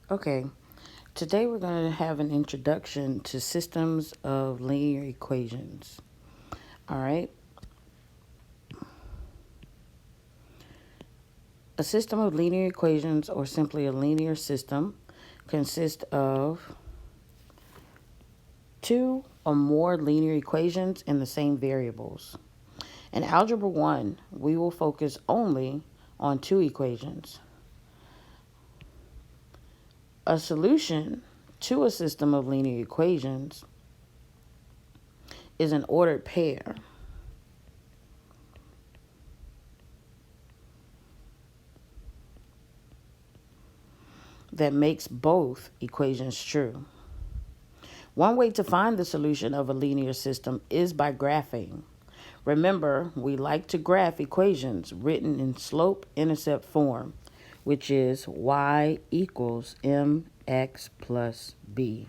Okay, today we're going to have an introduction to systems of linear equations. All right, a system of linear equations, or simply a linear system, consists of two or more linear equations in the same variables. In Algebra 1, we will focus only on two equations. A solution to a system of linear equations is an ordered pair that makes both equations true. One way to find the solution of a linear system is by graphing. Remember, we like to graph equations written in slope-intercept form, which is y equals mx plus b.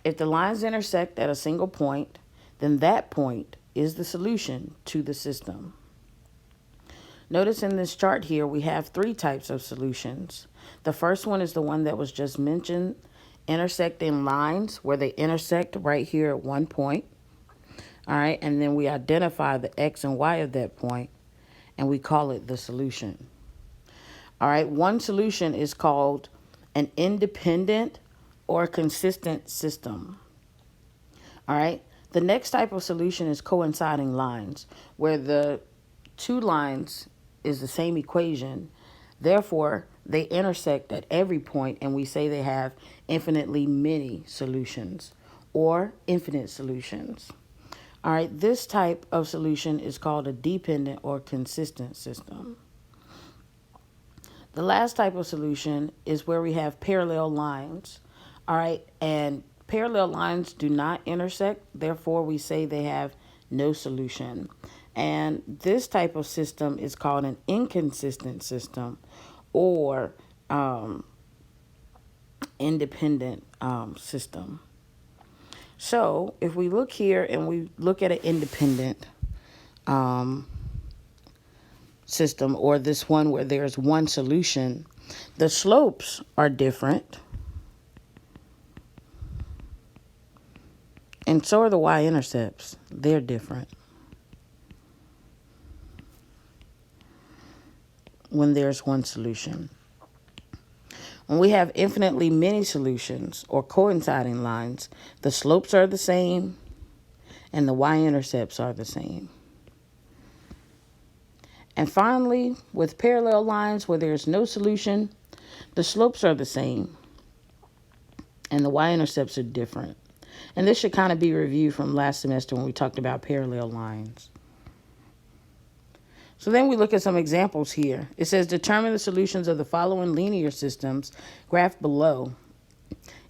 If the lines intersect at a single point, then that point is the solution to the system. Notice in this chart here, we have three types of solutions. The first one is the one that was just mentioned, intersecting lines where they intersect right here at one point. All right, and then we identify the x and y of that point, and we call it the solution. All right, one solution is called an independent or consistent system. All right, the next type of solution is coinciding lines, where the two lines is the same equation. Therefore, they intersect at every point, and we say they have infinitely many solutions or infinite solutions. All right, this type of solution is called a dependent or consistent system. The last type of solution is where we have parallel lines. All right, and parallel lines do not intersect, therefore, we say they have no solution. And this type of system is called an inconsistent system or independent system. So if we look here and we look at an independent system, or this one where there's one solution, the slopes are different, and so are the y-intercepts. They're different when there's one solution. When we have infinitely many solutions or coinciding lines, the slopes are the same and the y-intercepts are the same. And finally, with parallel lines where there's no solution, the slopes are the same and the y-intercepts are different. And this should kind of be reviewed from last semester when we talked about parallel lines. So then we look at some examples here. It says determine the solutions of the following linear systems graphed below.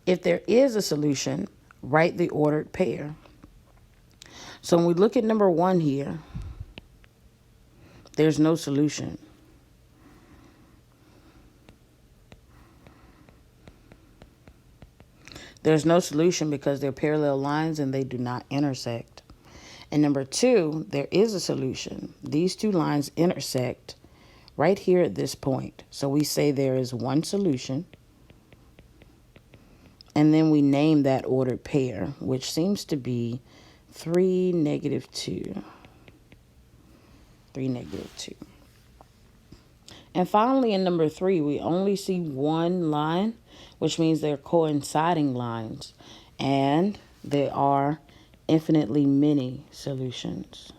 If there is a solution, write the ordered pair. So when we look at number 1 here, there's no solution. There's no solution because they're parallel lines and they do not intersect. And number 2, there is a solution. These two lines intersect right here at this point. So we say there is one solution. And then we name that ordered pair, which seems to be 3, negative 2. 3, negative 2. And finally, in number 3, we only see one line, which means they're coinciding lines. And there are infinitely many solutions.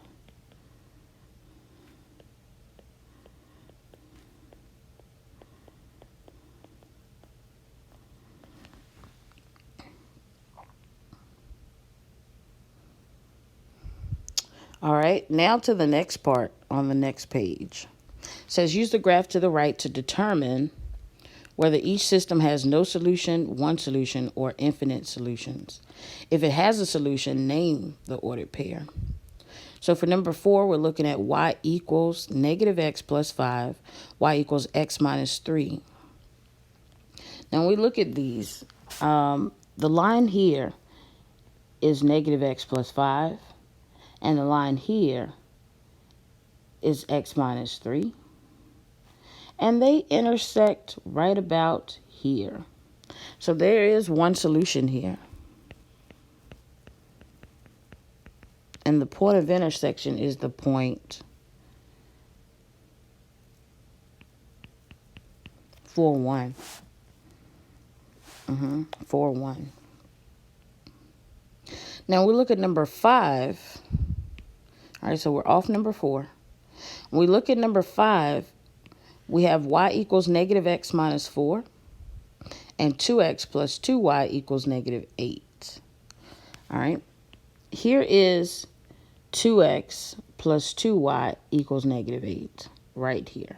All right, now to the next part on the next page. It says use the graph to the right to determine whether each system has no solution, one solution, or infinite solutions. If it has a solution, name the ordered pair. So for number 4, we're looking at y equals negative x plus 5, y equals x minus 3. Now when we look at these, the line here is negative x plus 5, and the line here is x minus 3. And they intersect right about here. So there is one solution here. And the point of intersection is the point 4, 1. 4, 1. Now we look at number 5. All right, so we're off number 4. When we look at number 5, we have y equals negative x minus 4 and 2x plus 2y equals negative 8. All right, here is 2x plus 2y equals negative 8 right here.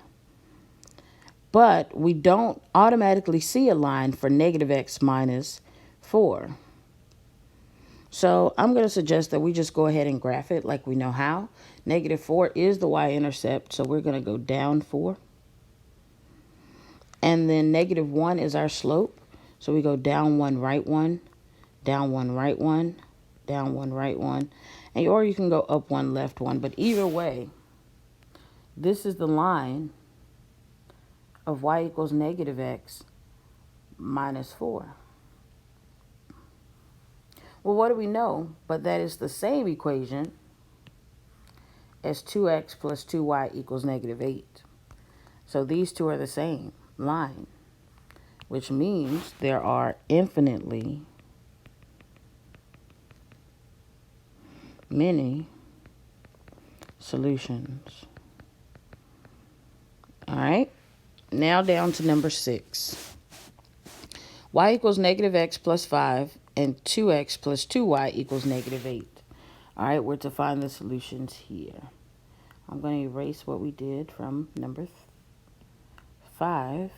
But we don't automatically see a line for negative x minus 4. So I'm going to suggest that we just go ahead and graph it like we know how. Negative 4 is the y-intercept, so we're going to go down 4. And then negative 1 is our slope. So we go down 1, right 1, down 1, right 1, down 1, right 1. Or you can go up 1, left 1. But either way, this is the line of y equals negative x minus 4. Well, what do we know? But that is the same equation as 2x plus 2y equals negative 8. So these two are the same line, which means there are infinitely many solutions. All right, now down to number 6. Y equals negative x plus 5 and 2x plus 2y equals negative 8. All right, we're to find the solutions here. I'm going to erase what we did from number 5.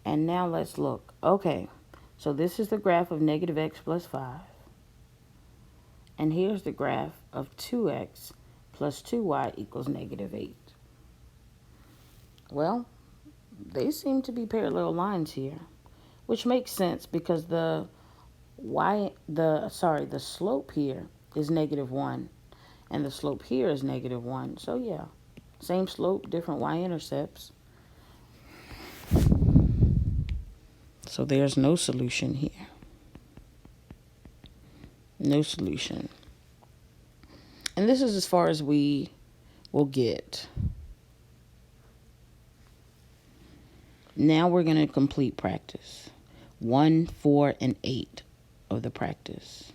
And now let's look. Okay, so this is the graph of negative x plus 5. And here's the graph of 2x plus 2y equals negative 8. Well, they seem to be parallel lines here, which makes sense because the slope here is negative 1 and the slope here is negative 1. So yeah, same slope, different y-intercepts. So there's no solution here. No solution. And this is as far as we will get. Now we're going to complete practice 1, 4, and 8 of the practice.